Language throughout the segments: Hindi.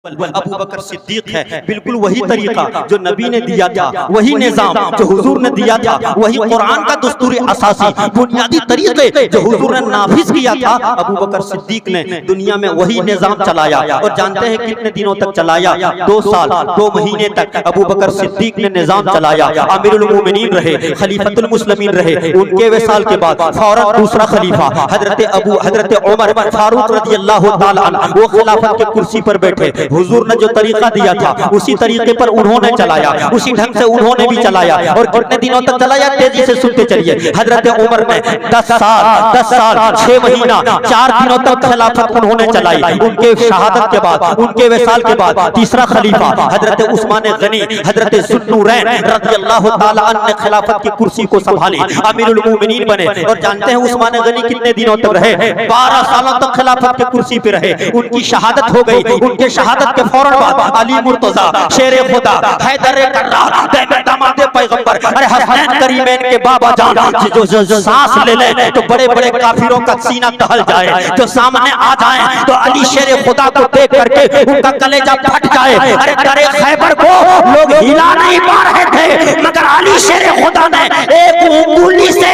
अबू बकर सिद्दीक है। बिल्कुल वही तरीका जो नबी ने दिया था, वही निजाम जो हुजूर ने दिया था, वही कुरान का दस्तूरी असासी बुनियादी तरीके जो हुजूर ने नाफिज किया था, अबू बकर सिद्दीक ने दुनिया में वही निजाम चलाया। और जानते हैं कितने दिनों तक चलाया? 2 साल 2 महीने तक अबू बकर सिद्दीक ने निजाम चलाया। अमीरुल मोमिनीन रहे, खलीफतुल मुस्लिमीन रहे। उनके विसाल के बाद फौरन दूसरा खलीफा हजरत उमर फारूक रज़ियल्लाहु ताला अन्हु वो खिलाफत के कुर्सी पर बैठे। हुजूर ने जो तरीका दिया था उसी तरीके पर उन्होंने चलाया, उसी ढंग से उन्होंने भी चलाया। और कितने दिनों तक चलाया? तेजी से सुनते चलिए। हजरत उमर ने 10 साल 6 महीना 4 दिनों तक खिलाफत उन्होंने चलाई। उनके शहादत के बाद, उनके विसाल के बाद तीसरा खलीफा हजरत उस्मान गनी हजरत ज़ुन्नूरैन रज़ियल्लाहु ताला अन्हु ने खिलाफत की कुर्सी को संभाली, अमीरुल मोमिनीन बने। और जानते हैं उस्मान गनी कितने दिनों तक रहे? 12 सालों तक खिलाफत की कुर्सी पे रहे। उनकी शहादत हो गई। उनके शहादत के फौरन बाद अली मुर्तजा शेरे खुदा हैदर कर्रार दामाद पैगंबर अरे हसनैन करीमैन के बाबा जान जो सांस ले ले तो बड़े बड़े काफिरों का सीना टहल जाए, जो सामने आ जाए तो अली शेरे खुदा को देख करके उनका कलेजा फट जाए। अरे दरे खैबर को लोग हिला नहीं पा रहे थे, मगर अली शेरे खुदा ने एक उंगली से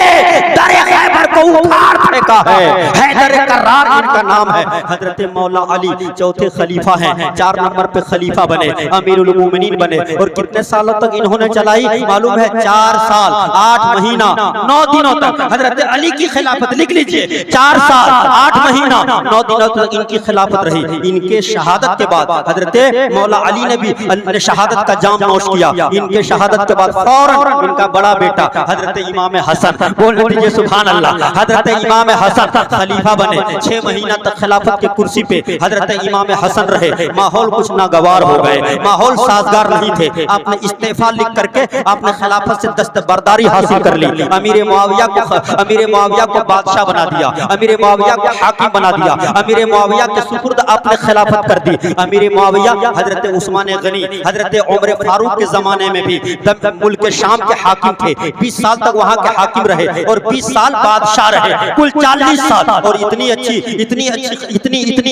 दरे खैबर को उखाड़ फेंका है। हैदर कर्रार इनका नाम है। हजरत मौला अली चौथे खलीफा हैं, 4 नंबर पे खलीफा बने, अमीरुल मोमिनीन बने। और कितने सालों तक इन्होंने चलाई मालूम है? 4 साल 8 महीना 9 दिनों तक हजरत अली की खिलाफत। लिख लीजिए, 4 साल 8 महीना 9 दिनों तक इनकी खिलाफत रही। इनके शहादत के बाद हजरत मौला अली ने भी शहादत का जाम नोश किया। इनके शहादत के बाद फौरन इनका बड़ा बेटा हजरत इमाम हसन, बोल दीजिए सुभान अल्लाह, हजरत इमाम हसन खलीफा बने। 6 महीना तक खिलाफत की कुर्सी पे हजरत इमाम हसन रहे। माहौल कुछ नागवार हो गए, माहौल साजगार नहीं थे। आपने इस्तीफा लिख करके आपने खिलाफत से दस्तबरदारी हासिल कर ली। अमीर मुआविया को बादशाह बना दिया, अमीर मुआविया को हाकिम बना दिया, अमीर मुआविया के सुपुर्द आपने खिलाफत कर दी। अमीर मुआविया हजरत उस्मान गनी हजरत उमर फारूक के जमाने में भी मुल्क शाम के हाकिम थे। 20 साल तक वहां के हाकिम रहे और 20 साल बादशाह रहे, कुल 40 साल। और इतनी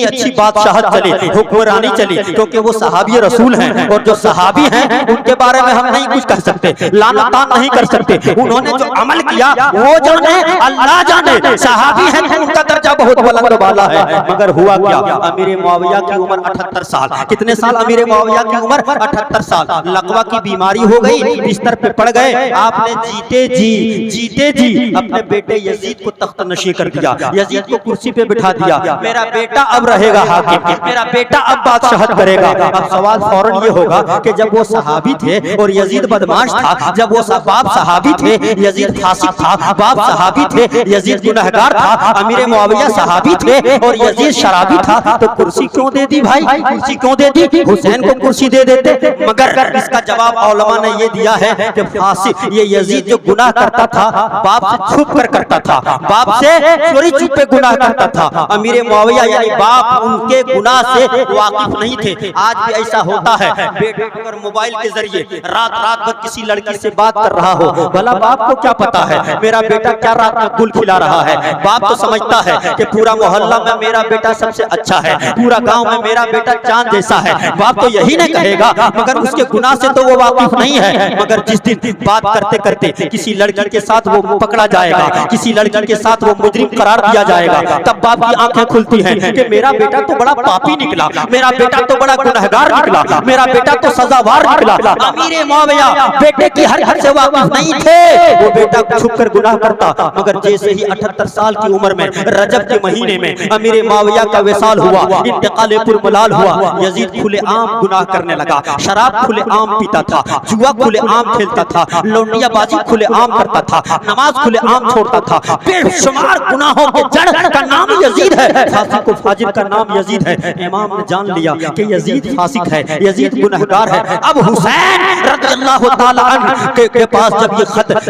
अच्छी बादशाहत चली, हुक्मरानी चली, क्योंकि वो सहाबी रसूल हैं। और जो सहाबी हैं उनके बारे में हम नहीं कुछ कह सकते, लानतान नहीं कर सकते। उन्होंने जो अमल किया वो जाने, अल्लाह जाने। सहाबी हैं तो उनका दर्जा बहुत बुलंद वाला है। मगर हुआ क्या? अमीर मुआविया की उम्र 78 साल। कितने साल? अमीर मुआविया की उम्र 78 साल। लकवा की बीमारी हो गई, बिस्तर पे पड़ गए। आपने जीते जी अपने बेटे यजीद को तख्त नशी कर दिया, यजीद को कुर्सी पे बिठा दिया। मेरा बेटा अब रहेगा हाकिम, मेरा बेटा अब बादशाहत करेगा। अब सवाल फौरन ये होगा कि जब वो सहाबी थे और यजीद बदमाश था, जब वो बाप सहाबी थे यजीद फासिक था, बाप सहाबी थे यजीद गुनहगार था, अमीर मुआविया सहाबी थे और यजीद शराबी था, तो कुर्सी क्यों दे दी भाई? कुर्सी क्यों दे दी? हुसैन को कुर्सी दे देते। मगर इसका जवाब उलमा ने ये दिया है कि फासिक ये यजीद जो गुनाह करता था बाप से छुप कर करता था, बाप से चोरी छुपे गुनाह करता था। अमीर मुआविया यानी बाप उनके गुनाह से वाकिफ नहीं थे। आज भी ऐसा होता है, बेटा अगर मोबाइल के जरिए रात भर किसी लड़की से बात कर रहा हो, भला बाप को क्या पता है मेरा बेटा क्या रात में गुल खिला रहा है? बाप तो समझता है कि पूरा मोहल्ला में मेरा बेटा सबसे अच्छा है, पूरा गांव में मेरा बेटा चांद जैसा है। बाप तो यही नहीं कहेगा, मगर उसके गुनाह से तो वो वाकिफ नहीं है। मगर जिस दिन बात करते करते किसी लड़की के साथ वो पकड़ा जाएगा, किसी लड़की के साथ वो मुजरिम करार दिया जाएगा, तब बाप की आंखें खुलती हैं कि मेरा बेटा तो बड़ा पापी निकला, मेरा बेटा तो बड़ा गुनहगार निकला, मेरा बेटा तो सजावार निकला। अमीर मुआविया बेटे की हर से वाकिफ नहीं थे। वो बेटा छुप कर गुनाह करता। मगर जैसे ही 78 साल की उम्र में रजब के महीने में अमीर मुआविया का विसाल हुआ, इंतकाल पुरमलाल हुआ, यजीद खुलेआम गुनाह करने लगा, शराब खुलेआम पीता था, जुआ खुलेआम खेलता था, लौंडियाबाजी खुलेआम करता था, नमाज खुलेआम छोड़ता था। बेशुमार गुनाहों के जड़ का नाम यजीद है, फासिक को फाजिर का नाम यजीद है। इमाम ने जान लिया कि यजीद फासिक है, यजीद गुनहगार है। अब हुसैन रज़ियल्लाहु ताला अन्हु के पास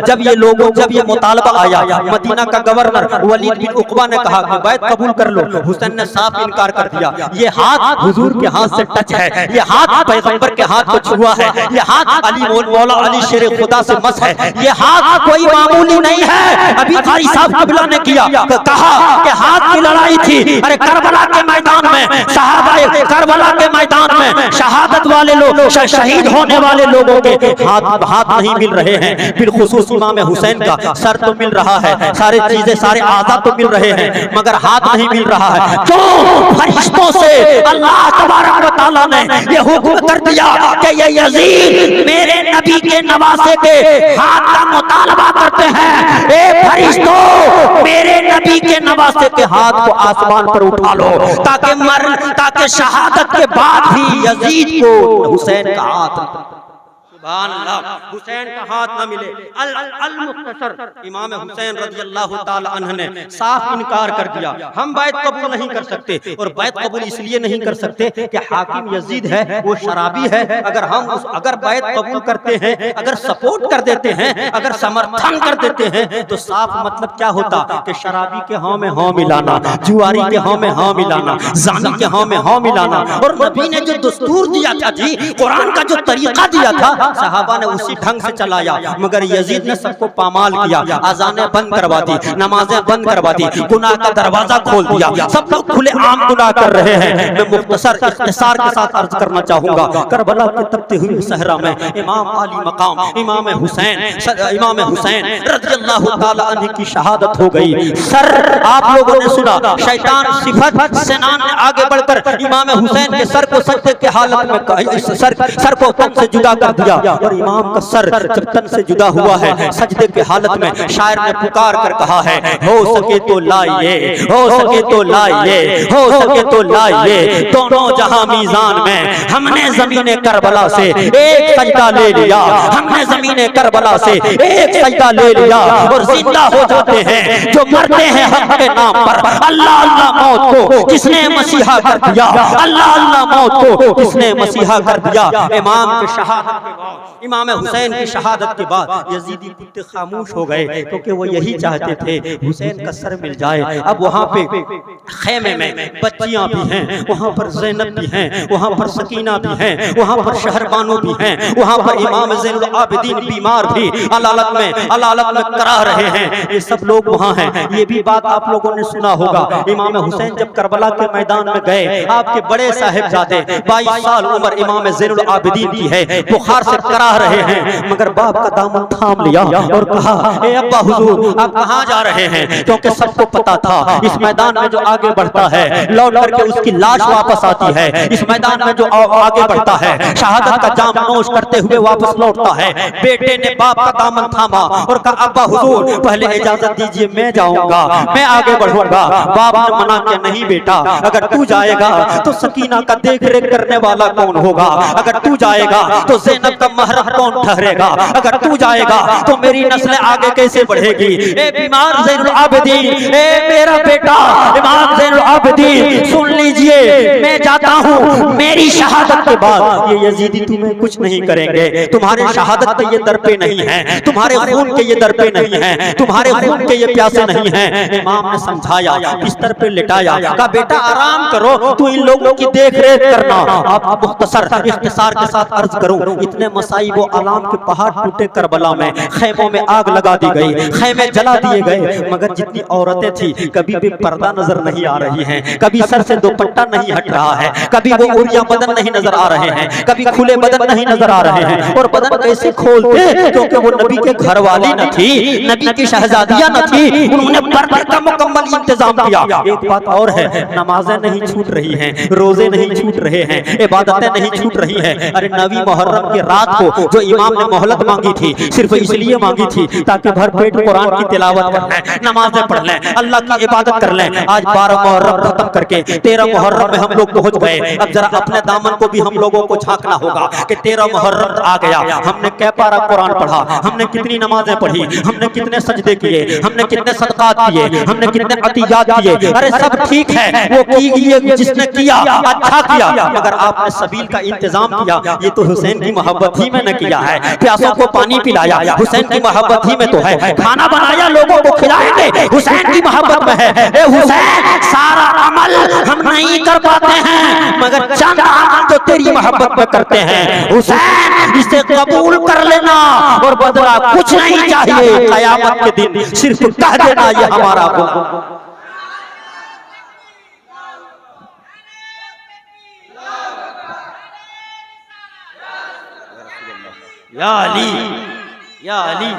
जब ये मुतालबा आया, मदीना का गवर्नर वलीद बिन उक़बा ने कहा कि बैत कबूल कर लो। हुसैन ने साफ इनकार कर दिया। ये हाथ हुजूर के हाथ से टच है, ये हाथ पैगंबर के हाथ को छुआ है, ये हाथ अली मौला अली शेर खुदा से मस है, ये हाथ कोई मामूली नहीं है। अभी कारी साहब कबला ने किया तो कहा कि हाथ की लड़ाई थी। अरे करबला के मैदान में, सहाबाए करबला के मैदान में वाले लोग, शहीद होने वाले लोगों के हाथ हाथ नहीं मिल रहे हैं। बिलखुसूस इमाम हुसैन का सर तो मिल रहा है, सारी चीजें सारे आज़ा तो मिल रहे हैं, मगर हाथ नहीं मिल रहा है। क्यों? फरिश्तों से अल्लाह तबारक व तआला ने ये हुक्म कर दिया कि ये यजीद मेरे नबी के नवासे के हाथ का मुतालबा करते हैं। ए फरिश्तों, मेरे नबी के नवासे के हाथ को आसमान पर उठा लो, ताकि शहादत के बाद भी यजीद को हुसैन का हाथ, सुभान अल्लाह, हुसैन का हाथ न मिले। अल मुख्तसर इमाम हुसैन रज़ियल्लाहु ताला अन्हु ने साफ इनकार कर दिया, हम बैत कबूल नहीं कर सकते। और बैत कबूल इसलिए नहीं कर सकते कि हाकिम यजीद है, वो शराबी है। अगर बैत कबूल करते हैं, अगर सपोर्ट कर देते हैं, अगर समर्थन कर देते हैं, तो साफ मतलब क्या होता कि शराबी के हाँ में हाँ मिलाना, जुआरी के हाँ में हाँ मिलाना, जानी के हाँ में हाँ मिलाना। और नबी ने जो दस्तूर दिया था जी, कुरान का जो तरीका दिया था, सहाबा ने उसी ढंग से चलाया। मगर यजीद ने सबको पामाल किया, अजानें बंद करवा दी, नमाजें बंद करवा दी, गुनाह का दरवाजा खोल दिया, सब लोग खुले आम गुनाह कर रहे हैं। मैं मुख्तसर इख्तिसार के साथ अर्ज करना चाहूंगा, करबला के तपते हुए सहरा में इमाम आली मकाम इमाम हुसैन रज़ियल्लाहु ताला अन्हु की शहादत हो गई। सर आप लोगों ने सुना, शैतान सिफत सेनान ने आगे बढ़कर इमाम हुसैन के सर को सजदे के हालत में सर को तन से जुदा कर दिया। और इमाम का सर जब तन से जुदा हुआ है, सजदे के हालत में शायर ने पुकार कर कहा है, हो सके तो लाइए, हो सके तो लाइए, हो सके तो लाइए, दोनों जहां मीजान में। हमने ज़मीने करबला से एक सजदा ले लिया, हमने ज़मीने करबला से एक सजदा ले लिया। और जिंदा हो जाते हैं जो मरते हैं हक के नाम पर। अल्लाह अल्लाह मौत को किसने मसीहा कर दिया, अल्लाह अल्लाह मौत को किसने मसीहा कर दिया। इमाम के शहादत के बाद, इमाम हुसैन की शहादत के बाद यजीदी कुत्ते खामोश हो गए, क्योंकि वो यही चाहते थे हुसैन का सर मिल जाए। अब वहाँ पे खेमे में बच्चियां भी हैं, वहाँ पर ज़ैनब भी हैं, वहाँ पर सकीना भी हैं, वहाँ पर शहरबानो भी हैं, वहाँ पर इमाम ज़ैनुल आबिदीन बीमार भी अदालत में करा रहे हैं। ये सब लोग वहाँ हैं। ये भी बात आप लोगों ने सुना होगा, इमाम हुसैन जब करबला के मैदान में गए, आपके बड़े साहिबजादे 22 साल उम्र इमाम ज़ैनुल आबिदीन की है, बुखार से करा रहे हैं, मगर बाप का दामन थाम लिया और कहा, ए अब्बा हुजूर आप कहाँ जा रहे हैं? क्योंकि सबको पता था इस मैदान में जो आगे बढ़ता है लौट करके उसकी लाश वापस आती है। इस मैदान में जो आगे बढ़ता है शहादत का जाम नोश करते हुए वापस लौटता है। बेटे ने बाप का दामन थामा और कहा, अब्बा हुजूर पहले इजाजत दीजिए, मैं जाऊंगा, मैं आगे बढ़ूंगा। बाप ने मना किया, नहीं बेटा, अगर तू जाएगा तो सकीना का देख रेख करने वाला कौन होगा? अगर तू जाएगा तो ज़ैनब का महरम कौन ठहरेगा? अगर तू जाएगा तो मेरी नस्लें आगे कैसे बढ़ेगी? ए बीमार ज़ैनुल आबिदीन, ए मेरा बेटा इमाम ज़ैनुल आबिदीन, सुन लीजिए, मैं जाता हूँ, मेरी शहादत के बाद ये यजीदी तुम्हें कुछ नहीं करेंगे। तुम्हारे शहादत के ये दर पे नहीं है, तुम्हारे खून के ये दर पे नहीं है, तुम्हारे खून के ये प्यासे नहीं है। इमाम ने समझाया, बिस्तर पे लिटाया, कहा बेटा आराम करो, तू इन लोगों की देख रेख करना। आप मुख्तसर इख्तिसार के साथ अर्ज करूं, इतने मसाइब व आलाम के पहाड़ टूटे करबला में, खेमों में आग लगा दी गई, खेमे जला दिए गए, मगर जितनी औरतें थी कभी भी पर्दा नजर नहीं आ रही हैं, कभी सर से दुपट्टा नहीं हट रहा है, कभी वो उरिया बदन नहीं नजर आ रहे हैं, कभी खुले बदन नहीं नजर आ रहे हैं। और बदन कैसे खोलते? क्योंकि वो नबी के घर वाली न थी, नबी की शहजादियां न थी, उन्होंने पर्दे का मुकम्मल इंतजाम किया। एक बात और है, नमाजें नहीं छूट रही हैं, रोजे नहीं छूट रहे हैं, इबादतें नहीं छूट रही हैं। अरे नवी मुहर्रम की रात को जो इमाम ने मोहलत मांगी थी, सिर्फ इसलिए मांगी थी ताकि भर पेट कुरान की तिलावत कर लें, नमाजें पढ़ लें, अल्लाह की इबादत कर लें। आज 12 मुहर्रम खत्म करके 13 मुहर्रम में हम लोग पहुंच गए। अब जरा अपने दामन को भी हम लोगों को झांकना होगा कि 13 मुहर्रम आ गया, हमने कै पारा कुरान पढ़ा, हमने कितनी नमाजें पढ़ी, हमने कितने सजदे किए, हमने कितने सदकात किए, हमने कितने अतियात किए। अरे सब ठीक है, वो की जिसने किया अच्छा किया, मगर आपने सबील का इंतजाम किया, ये तो हुसैन की मोहब्बत ही में न किया है। प्यासों को पानी पिलाया, हुसैन की मोहब्बत ही में तो है। खाना बनाया, लोगों को खिलाएंगे, हुसैन की मोहब्बत में है। ए हुसैन, सारा अमल हम नहीं कर पाते हैं, मगर चंद अमल तो तेरी मोहब्बत में करते हैं। हुसैन, इसे कबूल कर लेना और बदला कुछ नहीं चाहिए। क़यामत के दिन सिर्फ कह देना ये हमारा गुनाह। या अली, या अली।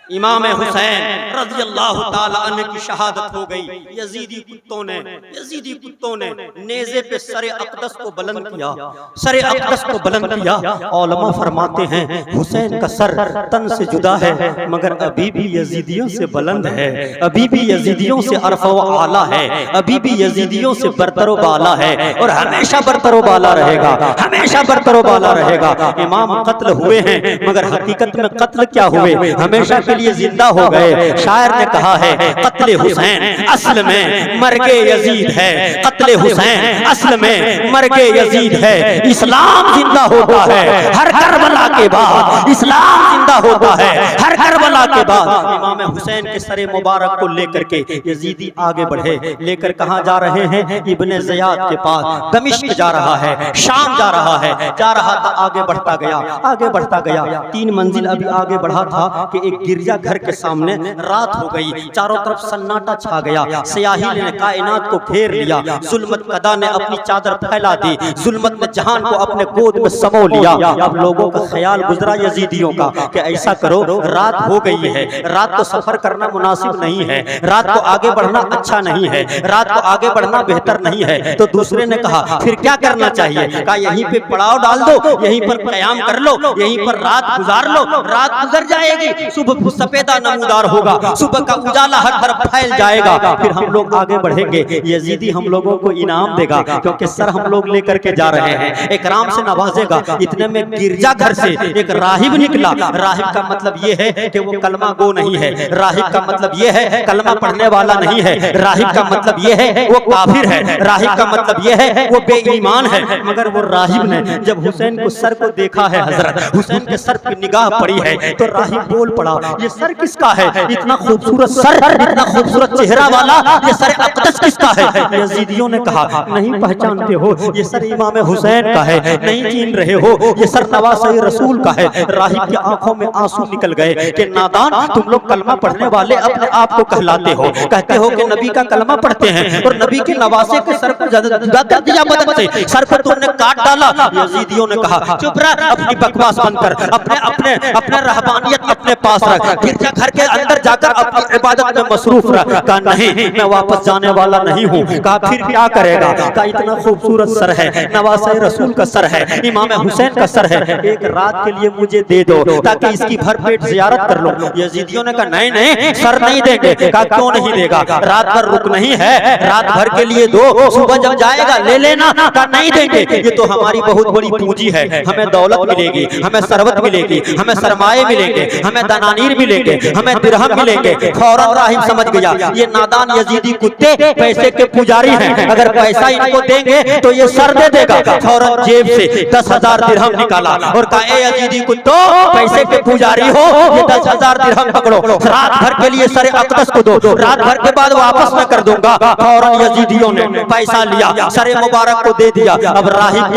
इमाम हुसैन रज़ियल्लाहु ताला अन्हु की शहादत हो गई। यजीदी कुत्तों ने नेज़े पे सरे अक़दस को बुलंद किया, सरे अक़दस को बुलंद किया। उलमा फरमाते हैं हुसैन का सर तन से जुदा है मगर अभी भी यजीदियों से बुलंद है, अभी भी यजीदियों से अरफ़ा व आला है, अभी भी यजीदियों से बरतर बाला है और हमेशा बरतर बाला रहेगा, हमेशा बरतर बाला रहेगा। इमाम कत्ल हुए हैं मगर हकीकत में कत्ल क्या हुए, हमेशा लिए जिंदा हो गए। शायर ने कहा है कत्ले हुसैन असल में मर्गे यजीद है, कत्ले हुसैन असल में मर्गे यजीद है। इस्लाम जिंदा होता है हर करबला के बाद, इस्लाम जिंदा होता है हर करबला के बाद। इमाम हुसैन के सरे मुबारक को लेकर के यजीदी आगे बढ़े, लेकर कहां जा रहे हैं? इब्ने ज़ियाद के पास। दमिश्क जा रहा है, शाम जा रहा है, जा रहा था, आगे बढ़ता गया, आगे बढ़ता गया। 3 मंजिल अभी आगे बढ़ा था कि एक गिरजा घर के सामने रात हो गई, चारों तरफ सन्नाटा छा गया, स्याही ने कायनात को घेर लिया, जुल्मत कदा ने अपनी चादर फैला दी, जुल्मत ने जहान को अपने गोद में समो लिया। अब लोगों का ख्याल गुजरा यजीदियों का कि ऐसा करो, रात हो गई है, रात को सफर करना मुनासिब नहीं है, रात को आगे बढ़ना अच्छा नहीं है, रात को आगे बढ़ना बेहतर नहीं है। तो दूसरे ने कहा फिर क्या करना चाहिए? कहा यहीं पे पड़ाव डाल दो, यहीं पर क़याम कर लो, यहीं पर रात गुजार लो, रात गुजर जाएगी, सुबह सफेदा नमूदार होगा, सुबह का उजाला हर तरफ फैल जाएगा, फिर हम लोग आगे बढ़ेंगे। यजीदी हम लोगों को इनाम देगा क्योंकि सर हम लोग लेकर के जा रहे हैं, इकराम से नवाजेगा। इतने में गिरजा घर से एक राहिब निकला। राहिब का मतलब ये है कि वो कलमा गो नहीं है, राहिब का मतलब ये है कलमा पढ़ने वाला नहीं है, राहिब का मतलब ये है वो काफिर है, राहिब का मतलब ये है वो बेईमान है। मगर वो राहिब ने जब हुसैन को सर को देखा है, हजरत हुसैन के सर पे निगाह पड़ी है, तो राहिब बोल पड़ा ये सर किसका है? इतना खूबसूरत सर, इतना खूबसूरत चेहरा वाला ये सर अक़दस किसका है? यजीदियों ने कहा नहीं पहचानते हो, ये सर इमाम हुसैन का है, नहीं चिन रहे हो, ये सर नवासे रसूल का है। राहिब की आंखों में आंसू निकल गए कि नादान, तुम लोग कलमा पढ़ने वाले अपने आप को कहलाते हो, कहते हो कि नबी का कलमा पढ़ते हैं और नबी के नवासे के सर को जुदा कर दिया बदन से, सर को तुमने काट डाला। यजीदियों ने कहा चुप रह, अपनी बकवास बंद कर, अपने अपने अपने रहबानियत अपने पास रख, गिरजा घर के अंदर जाकर अपनी इबादत में मसरूफ रह। कहा नहीं मैं वापस जाने वाला नहीं हूँ। कहा फिर क्या करेगा? कहा इतना खूबसूरत सर है, नवासे रसूल का सर है, इमाम हुसैन का सर है, एक रात के लिए मुझे दे दो ताकि इसकी भरपेट जियारत कर लो। यजीदियों ने कहा नहीं नहीं सर नहीं देंगे। कहा क्यों नहीं देगा? रात भर रुक नहीं है, रात भर के लिए दो, सुबह जब जाएगा ले लेना। कहा नहीं देंगे, ये तो हमारी बहुत बड़ी पूंजी है, हमें दौलत मिलेगी, हमें सरवत मिलेगी, हमें सरमाए मिलेंगे, हमें दनानीर मिलेंगे, हमें दिरहम मिलेंगे। फौरन राहिब समझ गया ये नादान यजीदी कुत्ते पैसे के पुजारी हैं, अगर पैसा इनको देंगे तो ये सर दे देगा। फौरन जेब से 10,000 दिरहम निकाला और कहा ए यजीदी कुत्तों, पैसे के पुजारी हो, ये 10,000 दिरहम पकड़ो, रात भर के लिए सर अक़दस को दो, रात भर के बाद वापस मैं कर दूंगा। फौरन यजीदियों ने पैसा लिया, सर मुबारक को दे दिया। अब राहिब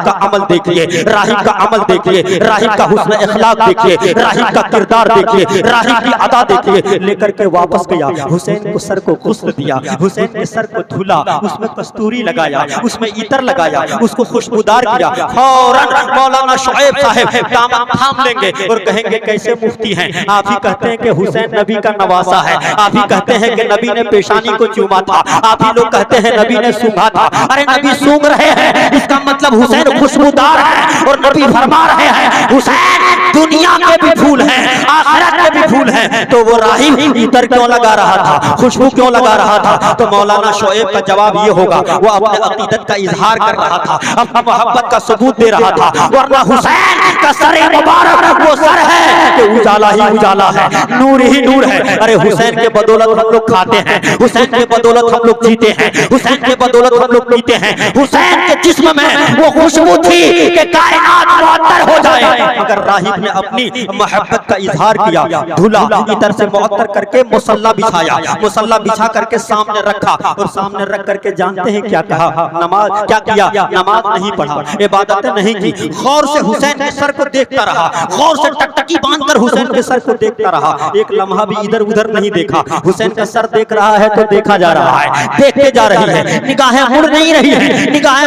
का अमल देखिए, राहिब का अमल देखिए, राहिब का हुस्न इखलाक देखिए, राहिब का किरदार देखिए, राहिब की अदा देखिए। लेकर के वापस गया, हुसैन को सर को गुस्ल दिया, हुसैन के सर को धुला, उसमें कस्तूरी लगाया, उसमें इतर लगाया, उसको खुशबूदार किया। फौरन मौलाना शुएब साहब दामन थाम लेंगे और कहेंगे कैसे मुफ्ती हैं आप ही कहते हैं कि हुसैन नबी का नवासा है, आप ही कहते हैं कि नबी ने पेशानी को चूमा था, आप ही लोग कहते हैं नबी ने सूंघा था। अरे नबी सूंघ रहे हैं इसका मतलब हुसैन खुशबूदार है और नबी फरमा रहे हैं हुसैन दुनिया के भी फूल हैं, आखिरत के भी फूल हैं। तो वो राहिब इतर क्यों लगा रहा था, खुशबू क्यों लगा रहा था? तो मौलाना शुएब का जवाब ये होगा वो अपने अकीदत का इजहार कर रहा था, अपनी मोहब्बत का सबूत दे रहा था। वरना हुसैन का सर मुबारक वो सर है कि उजाला ही उजाला है, नूर ही नूर है। अरे हुसैन के बदौलत हम लोग खाते हैं, हुसैन के बदौलत हम लोग जीते हैं, हुसैन के बदौलत हम लोग पीते हैं। हुसैन के जिस्म में वो खुशबू थी कि कायनात मुअत्तर हो जाए। मगर राहिब ने अपनी मोहब्बत का इजहार किया, धुला, इतर से मुअत्तर करके मुसल्ला बिछाया, मुसल्ला बिछा करके सामने रखा और सामने रख करके जानते हैं क्या कहा? नमाज क्या किया? नमाज नहीं पढ़ा, इबादतें नहीं की, गौर से हुसैन के सर को देखता रहा, गौर से टकटकी बांधकर हुसैन के सर को देखता रहा। एक लम्हा भी इधर उधर नहीं देखा। हुसैन का सर देख रहा है तो देखा जा रहा है, देखते जा रही है, निगाहें मुड़ नहीं रही है, निगाहें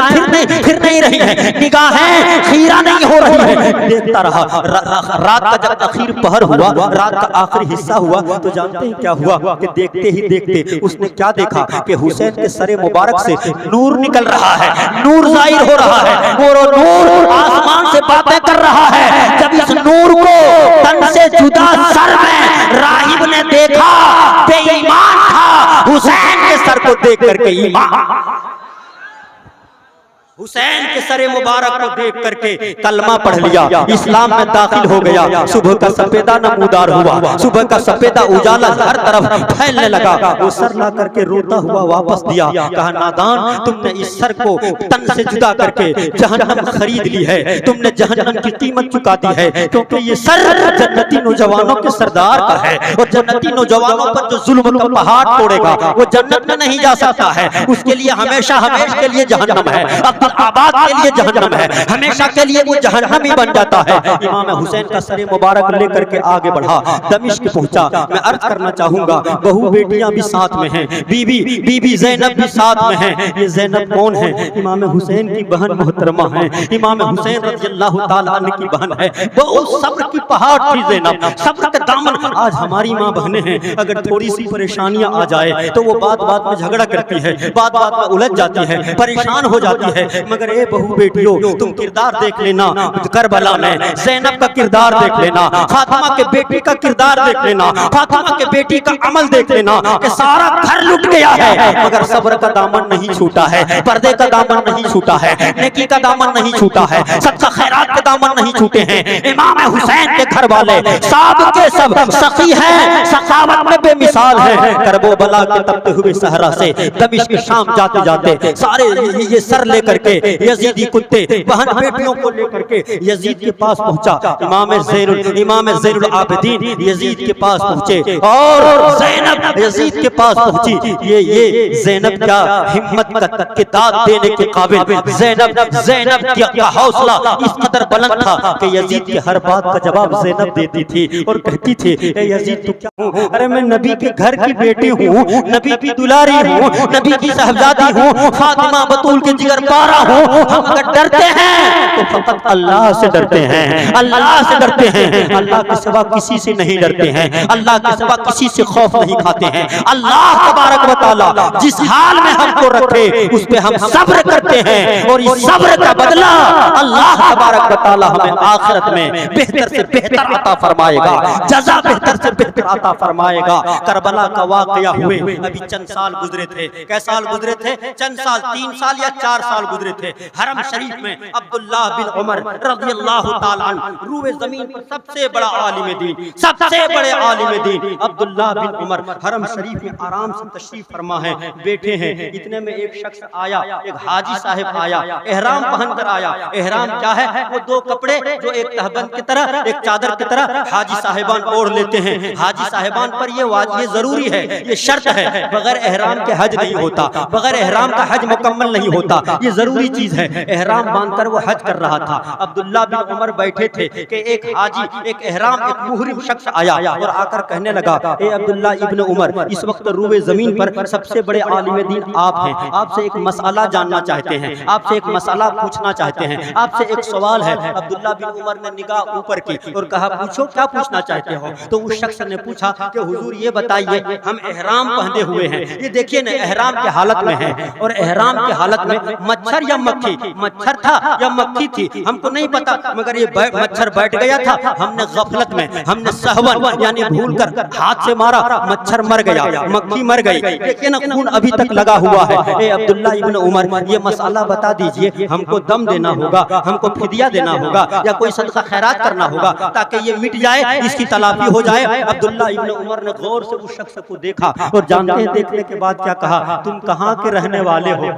फिर नहीं रही हैं, निगाहें खीरा नहीं हो रही है। देखता रहा, रात का जब आखिर पहर हुआ, रात का आखिरी हिस्सा हुआ, तो जानते हैं क्या हुआ कि देखते ही देखते उसने क्या देखा कि हुसैन के सरे मुबारक से नूर निकल रहा है, नूर जाहिर हो रहा है, और नूर आसमान से बातें कर रहा है। जब इस नूर को तन से जुदा सर में राहिब ने देखा, बेईमान था, हुसैन के सर को देख करके ईमान, हुसैन के सरे मुबारक को देख करके कलमा पढ़ लिया, इस्लाम में दाखिल हो गया। सुबह का सफेदा नमूदार हुआ, सुबह का सफेदा उजाला हर तरफ फैलने लगा। वो सर ला करके रोता हुआ वापस दिया, कहा नादान, तुमने इस सर को तन से जुदा करके जहन्नम खरीद ली है, तुमने जहन्नम की कीमत चुका दी है, क्योंकि ये सर जन्नती नौजवानों के सरदार का है, और जन्नती नौजवानों पर जो जुल्म का पहाड़ तोड़ेगा वो जन्नत में नहीं जा सकता है, उसके लिए हमेशा हमेशा के लिए जहन्नम है, आबाद के लिए जहन्नम है, हमेशा के लिए वो जहन्नम ही बन जाता है। इमाम हुसैन का सर मुबारक लेकर के आगे बढ़ा, दमिश्क पहुंचा। मैं अर्ज करना चाहूंगा, बहू बेटियां भी साथ में हैं, बीबी ज़ैनब भी साथ में हैं। ये ज़ैनब कौन है? इमाम हुसैन की बहन मोहतरमा है, इमाम हुसैन रज़ियल्लाहु ताला अन्हु की बहन है। बहुत सब्र की पहाड़ थी ज़ैनब, सब्र का दामन। आज हमारी माँ बहनें हैं, अगर थोड़ी सी परेशानियां आ जाए तो वो बात बात में झगड़ा करती है, बात बात में उलझ जाती है, परेशान हो जाती है। मगर ए बहू बेटियों, तुम किरदार देख लेना करबला में, ज़ैनब का किरदार देख लेना, फातिमा के बेटी का किरदार देख लेना, फातिमा के बेटी का अमल देख लेना कि सारा घर लुट गया है, मगर सब्र का दामन नहीं छूटा है, पर्दे का दामन नहीं छूटा है, नेकी का दामन नहीं छूटा है, सदका खैरात के दामन नहीं छूटे हैं। इमाम हुसैन के घर वाले सब के सब सखी हैं, सखावत में बेमिसाल हैं। करबला के तपते हुए सहरा से दमिश्क शाम जाते जाते सारे ये सर लेकर के यजीदी कुत्ते बहन बेटियों को लेकर के यजीद के पास पहुंचा। इमाम ज़ैनुल आबिदीन यजीद के पास पहुंचे, और ज़ैनब यजीद के पास पहुंची। ये ज़ैनब क्या हिम्मत का दाद देने के काबिल, ज़ैनब का हौसला इस कदर बुलंद था कि यजीद की हर बात का जवाब ज़ैनब देती थी और कहती थी, ए यजीद तू क्या हूँ? अरे मैं नबी के घर की बेटी हूँ, नबी की दुलारी हूँ, नबी की साहबजादी हूँ, फातिमा बतूल के जिगर पारा हूँ। हम अगर डरते हैं तो फकत अल्लाह से डरते हैं, अल्लाह से डरते हैं, अल्लाह के सिवा किसी से नहीं डरते हैं, अल्लाह के सिवा किसी से खौफ नहीं खाते हैं। अल्लाह तबारक व तआला जिस हाल में हमको रखे उस पे हम सब्र करते हैं, और इस सब्र का बदला अल्लाह तबारक व तआला हमें आखिरत में बेहतर से बेहतर अता फरमाएगा, जज़ा बेहतर से बेहतर अता फरमाएगा। करबला का वाक़या हुए अभी चंद साल गुजरे थे, कै साल गुजरे थे? चंद साल, 3 साल या 4 साल गुजरे थे। हरम शरीफ में अब्दुल्लाह बिन उमर रज़ियल्लाहु ताला अन्हु रूए ज़मीन पर सबसे बड़ा आलिम दीन, सबसे बड़े आलिम दीन अब्दुल्लाह बिन उमर हरम शरीफ में आराम से तशरीफ फरमा है, बैठे हैं। इतने में एक शख्स आया, एक हाजी साहब आया, एहराम पहन कर आया। एहराम क्या है? वो 2 कपड़े जो एक तहबंद की तरह, एक चादर की तरह हाजी साहिबान ओढ़ लेते हैं। हाजी साहिबान पर ये जरूरी है, ये शर्त है, बगैर एहराम के हज नहीं होता, बगैर एहराम का हज मुकम्मल नहीं होता, ये जरूरी चीज है। एहराम बांधकर वो हज कर रहा था। अब्दुल्लाह बिन उमर बैठे थे कि एक हाजी, एक एहराम, एक मुहरिम शख्स आया और आकर कहने लगा, ए अब्दुल्लाह इब्न उमर, इस वक्त रूए जमीन पर सबसे बड़े आलिम दीन आप हैं, आपसे एक मसला जानना चाहते हैं, आपसे एक मसला पूछना चाहते हैं, आपसे एक सवाल है। अब्दुल्लाह बिन उमर ने निगाह ऊपर की और कहा, पूछो, क्या पूछना चाहते हो? तो उस शख्स ने पूछा कि हुजूर ये बताइए, हम एहराम पहने हुए हैं, ये देखिए ना एहराम के हालत में है, और एहराम के हालत में मच्छर या मक्खी, मच्छर था या मक्खी थी हमको नहीं पता, मगर ये मच्छर बैठ गया था, हमने गफलत में, हमने सहवन यानी भूल कर हाथ से मारा, मच्छर मर गया, मक्खी मर गई, लेकिन खून अभी तक लगा हुआ है। ए अब्दुल्लाह इब्न उमर, ये मसाला बता दीजिए, हमको दम देना होगा, हमको फिदिया देना होगा, या कोई सदका खैरात करना होगा ताकि ये मिट जाए, इसकी तलाफी हो जाए। अब्दुल्लाह इब्न उमर ने गौर से उस शख्स को देखा और जानते हैं देखने के बाद क्या कहा, तुम कहाँ के रहने वाले हो?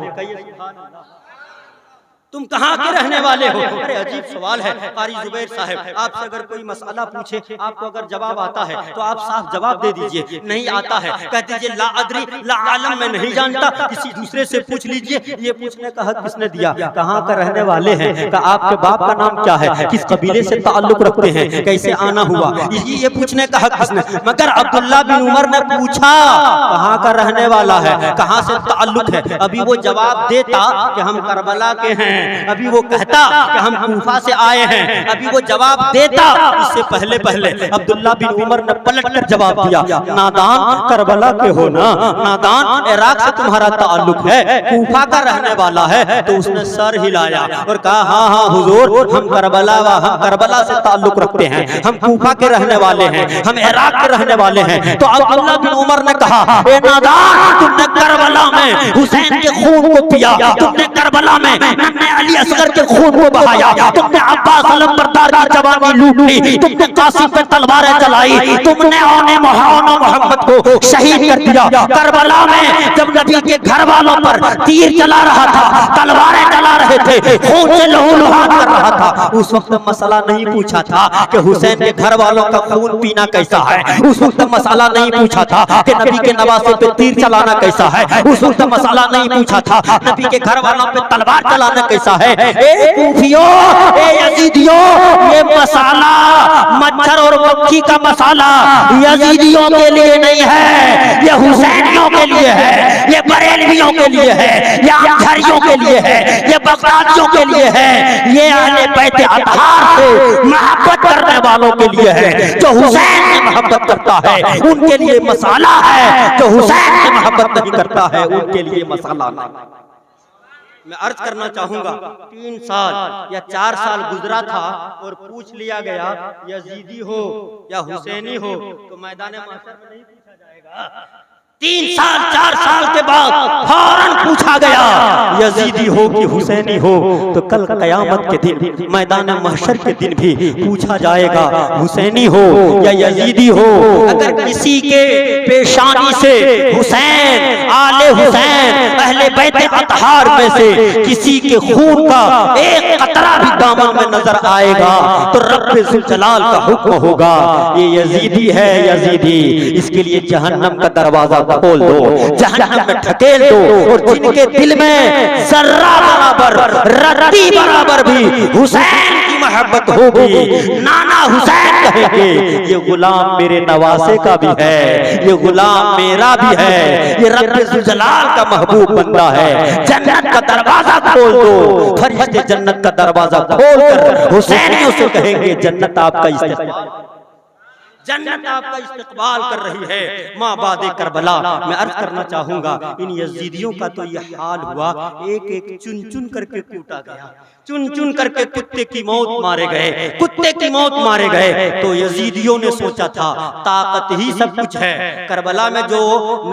तुम कहाँ के रहने वाले हो? अरे अजीब सवाल है कारी जुबैर साहब, आपसे अगर कोई मसला पूछे, आपको अगर जवाब आता है तो आप साफ जवाब दे दीजिए, नहीं आता है कह दीजिए ला अदरी ला आलम, मैं नहीं जानता, किसी दूसरे से पूछ लीजिए। ये पूछने का हक किसने दिया? कहाँ का रहने वाले हैं, का आपके बाप का नाम क्या है, किस कबीले से ताल्लुक रखते हैं, कैसे आना हुआ, ये पूछने का हक किसने? मगर अब्दुल्लाह बिन उमर ने पूछा कहाँ का रहने वाला है, कहाँ से ताल्लुक है। अभी वो जवाब देता कि हम करबला के हैं, अभी वो कहता कि हम कूफा से आए हैं, अभी वो जवाब देता, इससे पहले पहले अब्दुल्ला बिन उमर ने पलट कर जवाब दिया, नादान करबला के हो ना, नादान इराक से तुम्हारा ताल्लुक है, कूफा का रहने वाला है। तो उसने सर हिलाया और कहा हाँ हाँ हुजूर, हम करबला से ताल्लुक रखते हैं, हम कूफा के रहने वाले हैं, हम इराक के रहने वाले हैं। तो अब्दुल्ला बिन उमर ने कहा, ए नादान, तुमने करबला में हुसैन के खून को पिया, तुमने करबला में नन्हे अली असगर के खून को बहाया, तुमने अब्बास अलमबरदार की जवानी लूट ली, तुमने कासिम पे तलवारें चलाई, तुमने औने मोहम्मद को शहीद कर दिया। करबला में जब नबी के घर वालों पर तीर चला रहा था, तलवारें चला रहे थे, खून से लहूलुहान कर रहा था, उस वक्त मसला नहीं पूछा था कि हुसैन के घर वालों का खून पीना कैसा है, उस वक्त मसला नहीं पूछा था कि नबी के नवासे पे तीर चलाना कैसा है, उस वक्त मसला नहीं पूछा था नबी के घर वालों पे तलवार चलाना कैसा है। ए कूफियों, ए यजीदियों, ये मसाला मच्छर और मक्खी का मसाला यजीदियों के लिए नहीं है, ये हुसैनियों के लिए है, ये बरेलवियों के लिए है, ये अजहरियों के लिए है, ये बगदादियों के लिए है, ये अहले बैत अतहार से मोहब्बत करने वालों के लिए है। जो हुसैन से मोहब्बत करता है उनके लिए मसाला है, जो हुसैन से मोहब्बत नहीं करता है उनके लिए मसाला नहीं। मैं अर्ज करना चाहूंगा, 3 साल या 4 साल गुजरा था और पूछ लिया गया यजीदी हो या हुसैनी हो, तो मैदान महशर में नहीं पूछा जाएगा। 3 साल 4 साल के बाद फौरन पूछा गया यजीदी हो कि हुसैनी हो, तो कल कयामत के दिन मैदान महशर के दिन भी पूछा जाएगा हुसैनी हो या यजीदी हो। अगर किसी के पेशानी से हुसैन, आले हुसैन, अहले बैत अतहार में से किसी के खून का एक कतरा भी दामन में नजर आएगा तो रब्बे ज़ुल जलाल का हुक्म होगा, ये यजीदी है, यजीदी, इसके लिए जहन्नम का दरवाजा खोल दो, जहन्नम में ढकेल दो, और जिनके दिल में जर्रा बराबर, रत्ती बराबर भी हुसैन की मोहब्बत होगी, नाना हुसैन कहेंगे, ये गुलाम मेरे नवासे का भी है, ये गुलाम मेरा भी है, ये रब्बे ज़ुल जलाल का महबूब बंदा है। जन्नत का दरवाजा खोल दो, फरिश्ते जन्नत का दरवाजा खोल कर हुसैनियों से कहेंगे, जन्नत आपका इस्तेमाल, जन्नत आपका इस्तकबाल कर रही है। माँ बादे करबला, मैं अर्ज करना चाहूंगा, इन यजीदियों का तो ये हाल हुआ, एक एक चुन चुन करके कूटा गया, चुन चुन करके कुत्ते की मौत मारे गए, कुत्ते की मौत मारे गए। तो यजीदियों ने सोचा था ताकत ही सब कुछ है। करबला में जो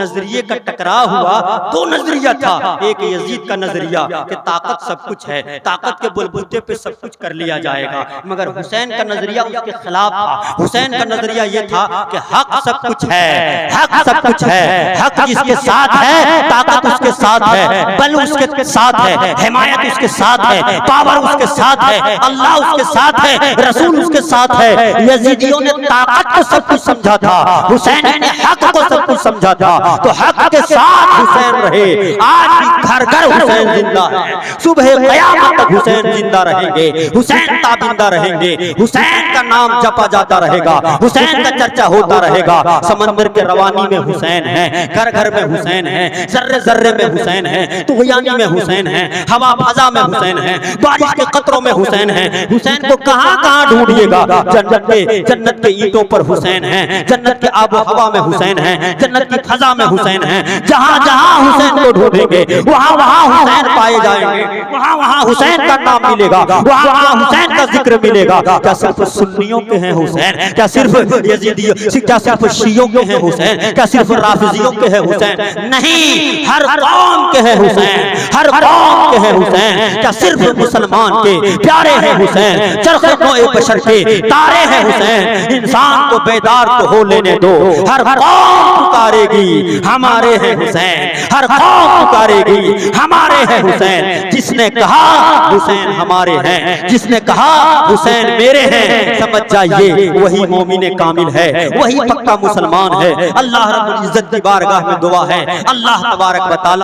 नजरिए का टकराव हुआ, 2 नजरिया था, एक यजीद का नजरिया कि ताकत सब कुछ है, ताकत के बलबूते पे सब कुछ कर लिया जाएगा, मगर हुसैन का नजरिया उसके खिलाफ था। हुसैन का नजरिया ये था कि हक सब कुछ है, हक सब कुछ है, हक जिसके साथ है ताकत उसके साथ है, बल उसके साथ है, हिमायत उसके साथ है, पावर उसके साथ है, अल्लाह उसके साथ है, रसूल उसके साथ है। यजीदियों ने ताकत को सब कुछ समझा था, हुसैन ने हक को सब कुछ समझा था, तो हक के साथ हुसैन रहे। आज भी घर घर हुसैन जिंदा है, सुबह क़यामत तक हुसैन जिंदा रहेंगे, हुसैन ताबिंदा रहेंगे, हुसैन का नाम जपा जाता रहेगा, हुसैन का चर्चा होता रहेगा। समंदर के रवानी में हुसैन है, घर घर में हुसैन है, जर्रे जर्रे में हुसैन है, तुग़यानी में हुसैन है, हवा फजा में हुसैन है, बारिश के कतरों में हुसैन है। हुसैन को कहां कहां ढूंढिएगा, जन्नत के ईंटों पर हुसैन है, जन्नत के आबो हवा में हुसैन है, जन्नत की फजा में हुसैन है। जहां जहां हुसैन को ढूंढेंगे वहां वहां हुसैन पाए जाएंगे, वहां वहां हुसैन का नाम मिलेगा, वहां वहां हुसैन का जिक्र मिलेगा। क्या सिर्फ सुन्नियों के हैं हुसैन, क्या सिर्फ यजीदियों, क्या सिर्फ शियों के हैं हुसैन, क्या सिर्फ राफिजियों के हैं हुसैन? नहीं, हर कौम के हैं हुसैन, हर कौम के हैं हुसैन। क्या सिर्फ मुसलमान के प्यारे हैं हुसैन, चरखे नौए बशर के तारे हैं हुसैन। इंसान को बेदार तो हो लेने दो, हर कौम पुकारेगी हमारे हैं हुसैन, हर कौम पुकारेगी हमारे हैं हुसैन। जिसने कहा हुसैन हमारे हैं, जिसने कहा हुसैन मेरे हैं, समझ जाइए वही मोमिन कामिल है, वही पक्का मुसलमान है। अल्लाह रब्बुल इज्जत की बारगाह में दुआ है, अल्लाह तबारक व तआला